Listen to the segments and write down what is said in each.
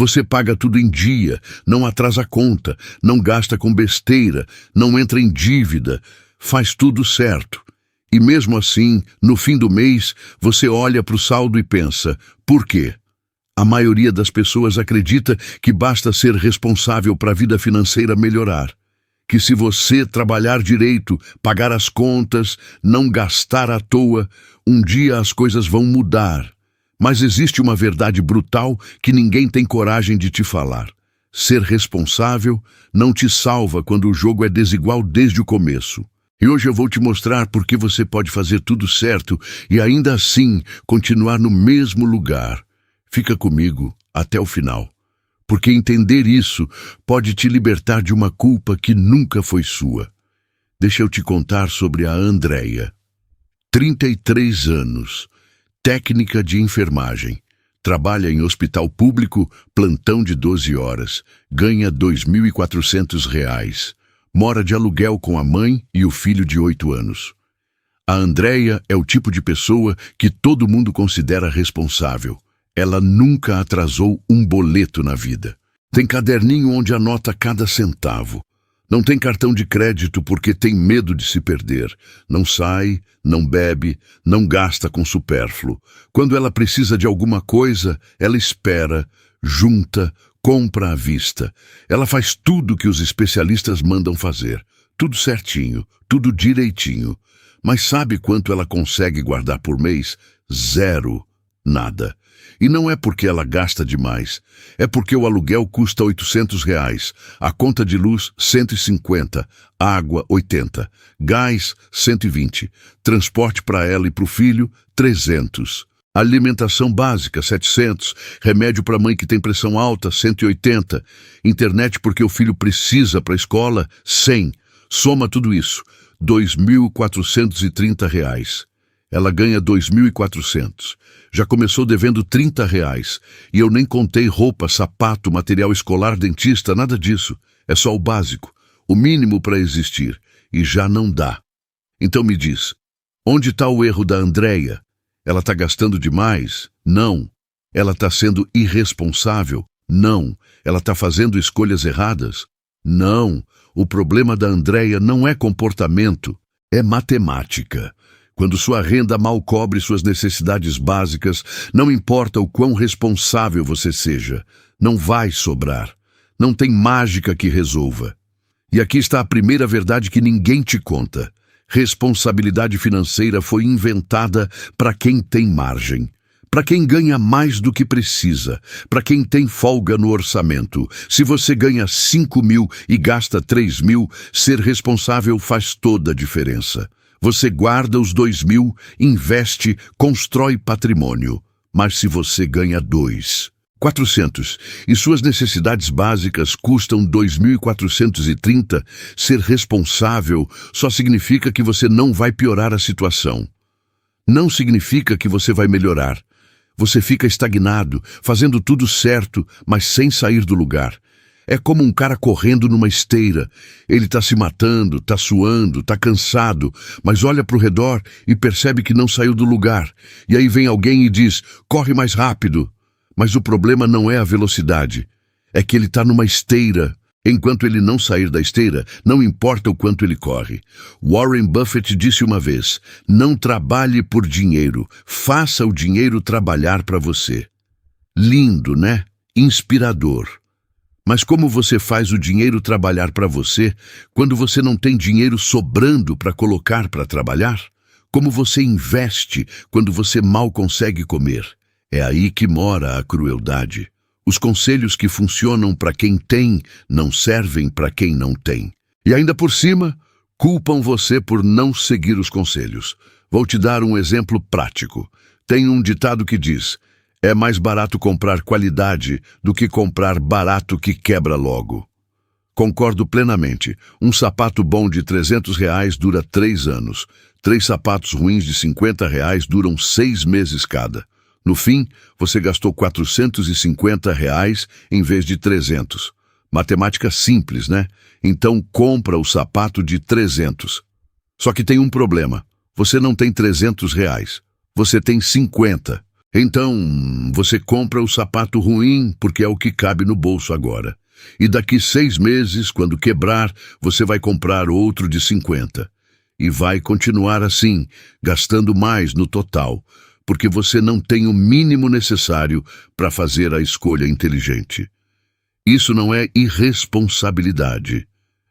Você paga tudo em dia, não atrasa a conta, não gasta com besteira, não entra em dívida, faz tudo certo. E mesmo assim, no fim do mês, você olha para o saldo e pensa, por quê? A maioria das pessoas acredita que basta ser responsável para a vida financeira melhorar. Que se você trabalhar direito, pagar as contas, não gastar à toa, um dia as coisas vão mudar. Mas existe uma verdade brutal que ninguém tem coragem de te falar. Ser responsável não te salva quando o jogo é desigual desde o começo. E hoje eu vou te mostrar por que você pode fazer tudo certo e ainda assim continuar no mesmo lugar. Fica comigo até o final, porque entender isso pode te libertar de uma culpa que nunca foi sua. Deixa eu te contar sobre a Andréia. 33 anos, técnica de enfermagem, trabalha em hospital público, plantão de 12 horas, ganha R$ 2.400. Mora de aluguel com a mãe e o filho de 8 anos. A Andréia é o tipo de pessoa que todo mundo considera responsável. Ela nunca atrasou um boleto na vida. Tem caderninho onde anota cada centavo. Não tem cartão de crédito porque tem medo de se perder. Não sai, não bebe, não gasta com supérfluo. Quando ela precisa de alguma coisa, ela espera, junta, compra à vista. Ela faz tudo que os especialistas mandam fazer. Tudo certinho, tudo direitinho. Mas sabe quanto ela consegue guardar por mês? Zero. Nada. E não é porque ela gasta demais. É porque o aluguel custa R$ 800, a conta de luz 150, água 80, gás 120, transporte para ela e para o filho 300. Alimentação básica, 700, remédio para a mãe que tem pressão alta, 180, internet porque o filho precisa para a escola, 100. Soma tudo isso, R$ 2.430. Ela ganha R$ 2.400. Já começou devendo R$ 30. E eu nem contei roupa, sapato, material escolar, dentista, nada disso. É só o básico, o mínimo para existir. E já não dá. Então me diz, onde está o erro da Andréia? Ela está gastando demais? Não. Ela está sendo irresponsável? Não. Ela está fazendo escolhas erradas? Não. O problema da Andréia não é comportamento, é matemática. Quando sua renda mal cobre suas necessidades básicas, não importa o quão responsável você seja, não vai sobrar. Não tem mágica que resolva. E aqui está a primeira verdade que ninguém te conta. Responsabilidade financeira foi inventada para quem tem margem, para quem ganha mais do que precisa, para quem tem folga no orçamento. Se você ganha 5.000 e gasta 3.000, ser responsável faz toda a diferença. Você guarda os 2.000, investe, constrói patrimônio. Mas se você ganha 2.400 e suas necessidades básicas custam 2.430, ser responsável só significa que você não vai piorar a situação. Não significa que você vai melhorar. Você fica estagnado, fazendo tudo certo, mas sem sair do lugar. É como um cara correndo numa esteira. Ele está se matando, está suando, está cansado, mas olha para o redor e percebe que não saiu do lugar. E aí vem alguém e diz, corre mais rápido. Mas o problema não é a velocidade, é que ele está numa esteira. Enquanto ele não sair da esteira, não importa o quanto ele corre. Warren Buffett disse uma vez, não trabalhe por dinheiro, faça o dinheiro trabalhar para você. Lindo, né? Inspirador. Mas como você faz o dinheiro trabalhar para você quando você não tem dinheiro sobrando para colocar para trabalhar? Como você investe quando você mal consegue comer? É aí que mora a crueldade. Os conselhos que funcionam para quem tem não servem para quem não tem. E ainda por cima, culpam você por não seguir os conselhos. Vou te dar um exemplo prático. Tem um ditado que diz, é mais barato comprar qualidade do que comprar barato que quebra logo. Concordo plenamente. Um sapato bom de R$ 300 dura 3 anos. 3 sapatos ruins de R$ 50 duram 6 meses cada. No fim, você gastou R$ 450 em vez de 300. Matemática simples, né? Então compra o sapato de 300. Só que tem um problema. Você não tem R$ 300. Você tem 50. Então, você compra o sapato ruim porque é o que cabe no bolso agora. E daqui 6 meses, quando quebrar, você vai comprar outro de 50. E vai continuar assim, gastando mais no total, porque você não tem o mínimo necessário para fazer a escolha inteligente. Isso não é irresponsabilidade,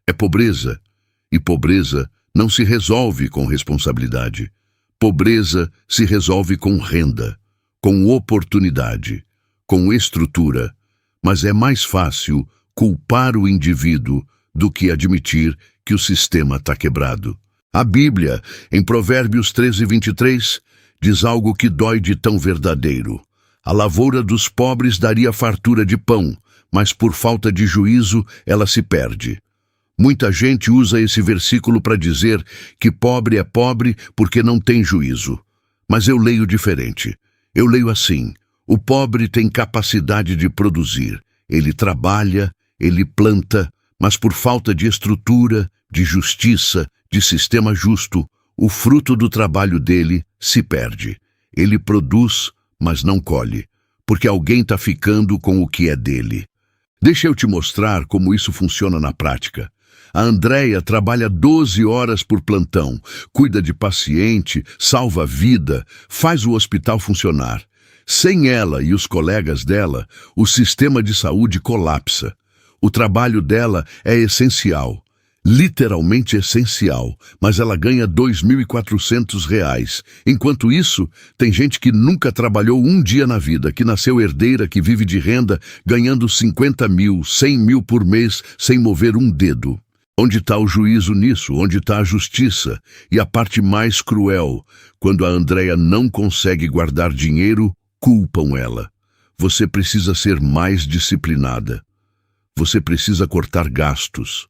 é pobreza. E pobreza não se resolve com responsabilidade. Pobreza se resolve com renda, com oportunidade, com estrutura. Mas é mais fácil culpar o indivíduo do que admitir que o sistema está quebrado. A Bíblia, em Provérbios 13:23, diz algo que dói de tão verdadeiro. A lavoura dos pobres daria fartura de pão, mas por falta de juízo ela se perde. Muita gente usa esse versículo para dizer que pobre é pobre porque não tem juízo. Mas eu leio diferente. Eu leio assim: o pobre tem capacidade de produzir. Ele trabalha, ele planta, mas por falta de estrutura, de justiça, de sistema justo, o fruto do trabalho dele se perde. Ele produz, mas não colhe, porque alguém está ficando com o que é dele. Deixa eu te mostrar como isso funciona na prática. A Andréia trabalha 12 horas por plantão, cuida de paciente, salva a vida, faz o hospital funcionar. Sem ela e os colegas dela, o sistema de saúde colapsa. O trabalho dela é essencial, literalmente essencial, mas ela ganha R$ 2.400. Enquanto isso, tem gente que nunca trabalhou um dia na vida, que nasceu herdeira, que vive de renda, ganhando 50 mil, 100 mil por mês, sem mover um dedo. Onde está o juízo nisso? Onde está a justiça? E a parte mais cruel, quando a Andréia não consegue guardar dinheiro, culpam ela. Você precisa ser mais disciplinada. Você precisa cortar gastos.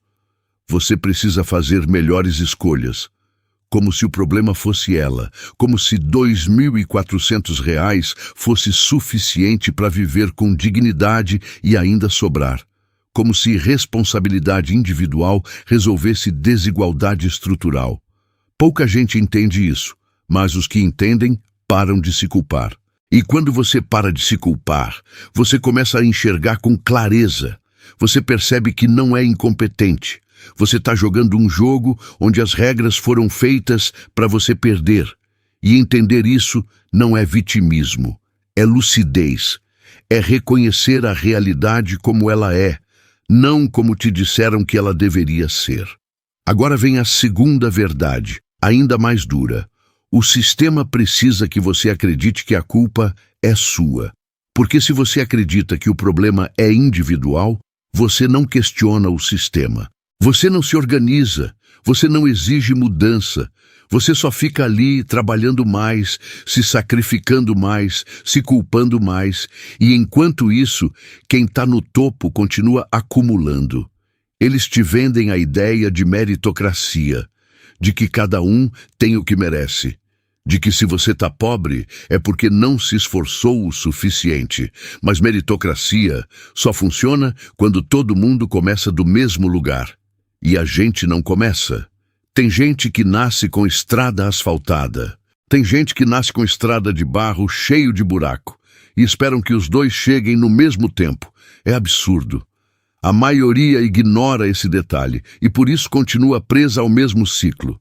Você precisa fazer melhores escolhas. Como se o problema fosse ela. Como se R$ 2.400 fosse suficiente para viver com dignidade e ainda sobrar. Como se responsabilidade individual resolvesse desigualdade estrutural. Pouca gente entende isso, mas os que entendem param de se culpar. E quando você para de se culpar, você começa a enxergar com clareza. Você percebe que não é incompetente. Você está jogando um jogo onde as regras foram feitas para você perder. E entender isso não é vitimismo, é lucidez. É reconhecer a realidade como ela é, não como te disseram que ela deveria ser. Agora vem a segunda verdade, ainda mais dura. O sistema precisa que você acredite que a culpa é sua. Porque se você acredita que o problema é individual, você não questiona o sistema. Você não se organiza, você não exige mudança. Você só fica ali trabalhando mais, se sacrificando mais, se culpando mais. E enquanto isso, quem está no topo continua acumulando. Eles te vendem a ideia de meritocracia, de que cada um tem o que merece. De que se você está pobre é porque não se esforçou o suficiente. Mas meritocracia só funciona quando todo mundo começa do mesmo lugar. E a gente não começa. Tem gente que nasce com estrada asfaltada. Tem gente que nasce com estrada de barro cheio de buraco. E esperam que os dois cheguem no mesmo tempo. É absurdo. A maioria ignora esse detalhe e por isso continua presa ao mesmo ciclo.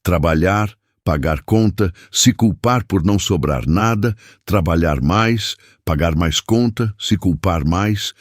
Trabalhar, pagar conta, se culpar por não sobrar nada, trabalhar mais, pagar mais conta, se culpar mais.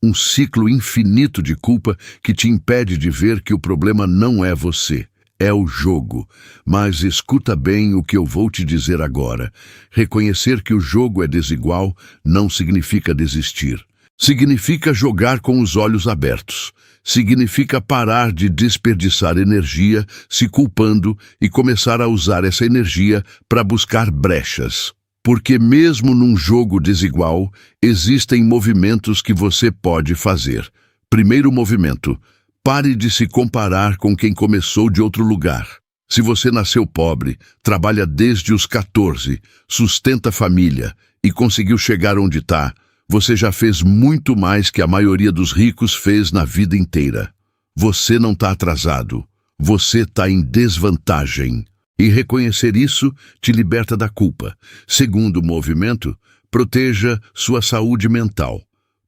Um ciclo infinito de culpa que te impede de ver que o problema não é você. É o jogo. Mas escuta bem o que eu vou te dizer agora. Reconhecer que o jogo é desigual não significa desistir. Significa jogar com os olhos abertos. Significa parar de desperdiçar energia se culpando e começar a usar essa energia para buscar brechas. Porque mesmo num jogo desigual, existem movimentos que você pode fazer. Primeiro movimento: pare de se comparar com quem começou de outro lugar. Se você nasceu pobre, trabalha desde os 14, sustenta a família e conseguiu chegar onde está, você já fez muito mais que a maioria dos ricos fez na vida inteira. Você não está atrasado. Você está em desvantagem. E reconhecer isso te liberta da culpa. Segundo movimento, Proteja sua saúde mental,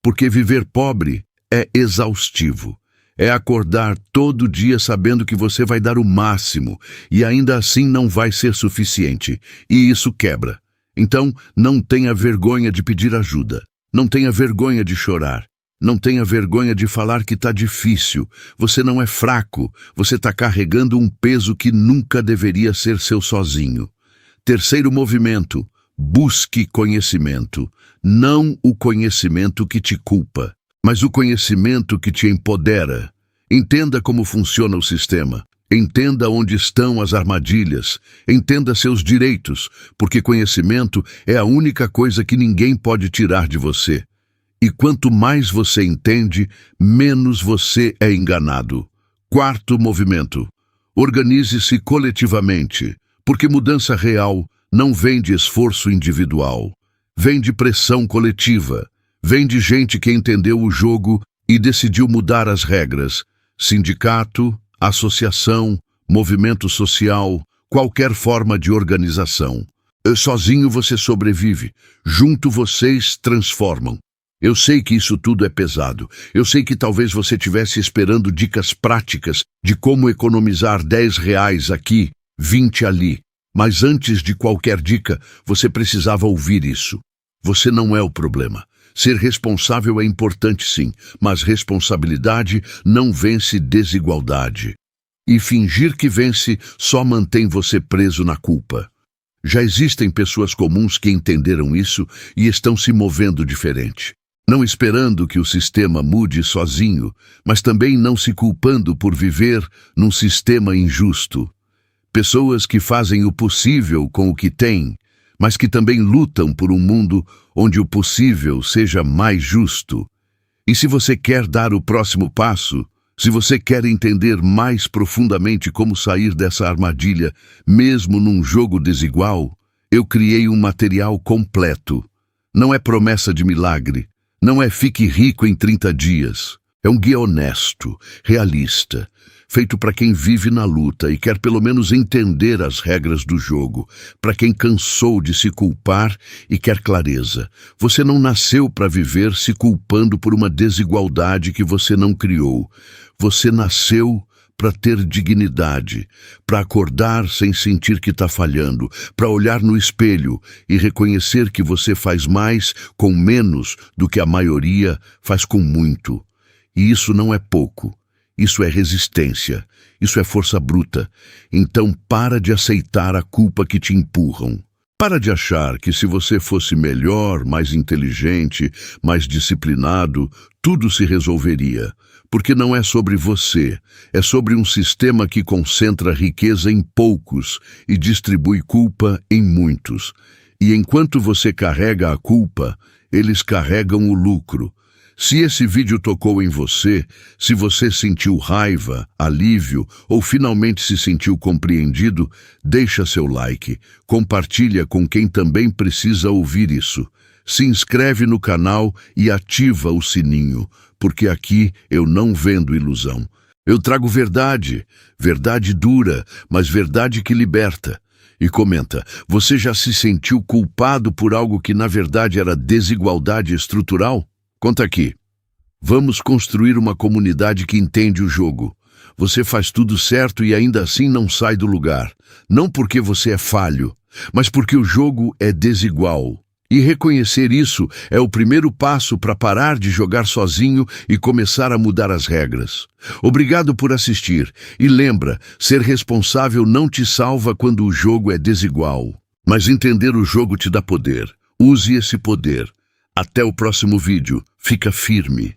porque viver pobre é exaustivo. É acordar todo dia sabendo que você vai dar o máximo e ainda assim não vai ser suficiente, e isso quebra. Então, não tenha vergonha de pedir ajuda, não tenha vergonha de chorar, não tenha vergonha de falar que está difícil. Você não é fraco, você está carregando um peso que nunca deveria ser seu sozinho. Terceiro movimento, busque conhecimento, não o conhecimento que te culpa, mas o conhecimento que te empodera. Entenda como funciona o sistema. Entenda onde estão as armadilhas. Entenda seus direitos, porque conhecimento é a única coisa que ninguém pode tirar de você. E quanto mais você entende, menos você é enganado. Quarto movimento. Organize-se coletivamente, porque mudança real não vem de esforço individual. Vem de pressão coletiva. Vem de gente que entendeu o jogo e decidiu mudar as regras. Sindicato, associação, movimento social, qualquer forma de organização. Sozinho você sobrevive, junto vocês transformam. Eu sei que isso tudo é pesado. Eu sei que talvez você estivesse esperando dicas práticas de como economizar R$ 10 aqui, 20 ali. Mas antes de qualquer dica, você precisava ouvir isso. Você não é o problema. Ser responsável é importante sim, mas responsabilidade não vence desigualdade. E fingir que vence só mantém você preso na culpa. Já existem pessoas comuns que entenderam isso e estão se movendo diferente. Não esperando que o sistema mude sozinho, mas também não se culpando por viver num sistema injusto. Pessoas que fazem o possível com o que têm, mas que também lutam por um mundo onde o possível seja mais justo. E se você quer dar o próximo passo, se você quer entender mais profundamente como sair dessa armadilha, mesmo num jogo desigual, eu criei um material completo. Não é promessa de milagre, não é fique rico em 30 dias. É um guia honesto, realista, feito para quem vive na luta e quer pelo menos entender as regras do jogo, para quem cansou de se culpar e quer clareza. Você não nasceu para viver se culpando por uma desigualdade que você não criou. Você nasceu para ter dignidade, para acordar sem sentir que está falhando, para olhar no espelho e reconhecer que você faz mais com menos do que a maioria faz com muito. E isso não é pouco. Isso é resistência, isso é força bruta. Então para de aceitar a culpa que te empurram. Para de achar que se você fosse melhor, mais inteligente, mais disciplinado, tudo se resolveria. Porque não é sobre você, é sobre um sistema que concentra riqueza em poucos e distribui culpa em muitos. E enquanto você carrega a culpa, eles carregam o lucro. Se esse vídeo tocou em você, se você sentiu raiva, alívio ou finalmente se sentiu compreendido, deixa seu like, compartilha com quem também precisa ouvir isso. Se inscreve no canal e ativa o sininho, porque aqui eu não vendo ilusão. Eu trago verdade, verdade dura, mas verdade que liberta. E comenta, você já se sentiu culpado por algo que na verdade era desigualdade estrutural? Conta aqui. Vamos construir uma comunidade que entende o jogo. Você faz tudo certo e ainda assim não sai do lugar. Não porque você é falho, mas porque o jogo é desigual. E reconhecer isso é o primeiro passo para parar de jogar sozinho e começar a mudar as regras. Obrigado por assistir. E lembra, ser responsável não te salva quando o jogo é desigual. Mas entender o jogo te dá poder. Use esse poder. Até o próximo vídeo. Fica firme.